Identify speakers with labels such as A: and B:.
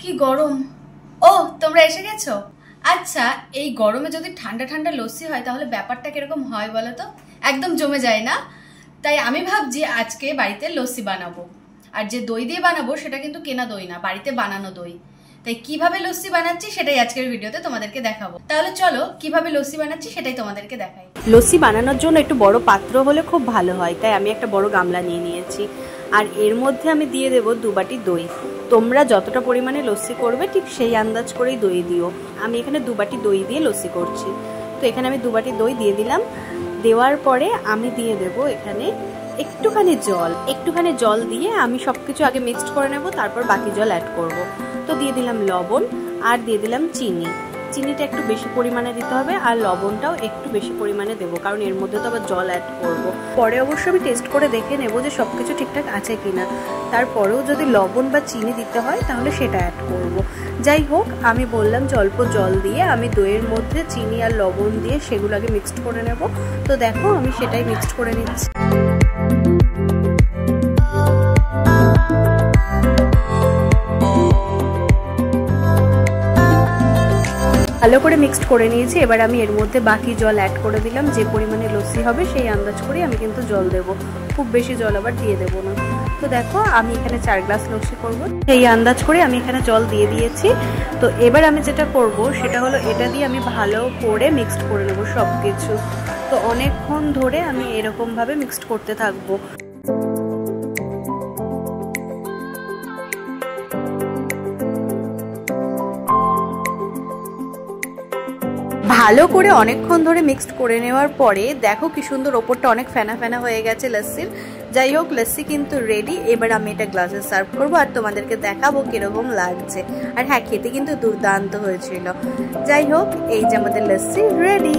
A: কি গরম। ও তোমরা এসে গেছো। আচ্ছা, এই গরমে যদি ঠান্ডা ঠান্ডা লস্যি হয় তাহলে ব্যাপারটা কিরকম হয় বলো তো? একদম জমে যায় না? তাই আমি ভাবছি আজকে বাড়িতে লস্যি বানাবো। আর যে দই দিয়ে বানাবো সেটা কিন্তু কেনা দই না, বাড়িতে বানানো দই। তাই কিভাবে লস্যি বানাচ্ছি সেটাই আজকের ভিডিওতে তোমাদেরকে দেখাবো। তাহলে চলো কিভাবে লস্যি বানাচ্ছি সেটাই তোমাদেরকে দেখাই।
B: লস্যি বানানোর জন্য একটু বড় পাত্র হলে খুব ভালো হয়, তাই আমি একটা বড় গামলা নিয়ে নিয়েছি। আর এর মধ্যে আমি দিয়ে দেবো 2 বাটি দই। তোমরা যতটা পরিমাণে লস্যি করবে ঠিক সেই আন্দাজ করেই দই দিও। আমি এখানে 2 বাটি দই দিয়ে লস্যি করছি। তো এখানে আমি 2 বাটি দই দিয়ে দিলাম। দেওয়ার পরে আমি দিয়ে দেবো এখানে একটুখানি জল দিয়ে আমি সবকিছু আগে মিক্সড করে নেব, তারপর বাকি জল অ্যাড করব। তো দিয়ে দিলাম লবণ আর দিয়ে দিলাম চিনিটা একটু বেশি পরিমাণে দিতে হবে, আর লবণটাও একটু বেশি পরিমাণে দেবো, কারণ এর মধ্যে তো আবার জল অ্যাড করব। পরে অবশ্য আমি টেস্ট করে দেখে নেব যে সব কিছু ঠিকঠাক আছে কিনা। তারপরেও যদি লবণ বা চিনি দিতে হয় তাহলে সেটা অ্যাড করব। যাই হোক, আমি বললাম যে অল্প জল দিয়ে আমি দইয়ের মধ্যে চিনি আর লবণ দিয়ে সেগুলো আগে মিক্সড করে নেব। তো দেখো আমি সেটাই মিক্সড করে নিচ্ছি। ভালো করে মিক্সড করে নিয়েছি। এবার আমি এর মধ্যে বাকি জল অ্যাড করে দিলাম। যে পরিমাণে লস্যি হবে সেই আন্দাজ করে আমি কিন্তু জল দেব, খুব বেশি জল আবার দিয়ে দেব না। তো দেখো আমি এখানে 4 গ্লাস লস্যি করব, সেই আন্দাজ করে আমি এখানে জল দিয়ে দিয়েছি। তো এবার আমি যেটা করব সেটা হলো এটা দিয়ে আমি ভালো করে মিক্সড করে নেব সব কিছু। তো অনেকক্ষণ ধরে আমি এরকমভাবে মিক্সড করতে থাকবো। ভালো করে অনেকক্ষণ ধরে মিক্সড করে নেওয়ার পরে দেখো কি সুন্দর ওপরটা অনেক ফেনা ফেনা হয়ে গেছে লস্যির। যাই হোক, লস্যি কিন্তু রেডি। এবার আমি এটা গ্লাসে সার্ভ করবো আর তোমাদেরকে দেখাবো কিরকম লাগছে। আর হ্যাঁ, খেতে কিন্তু দুর্দান্ত হয়েছিল। যাই হোক, এই যে আমাদের লস্যি রেডি।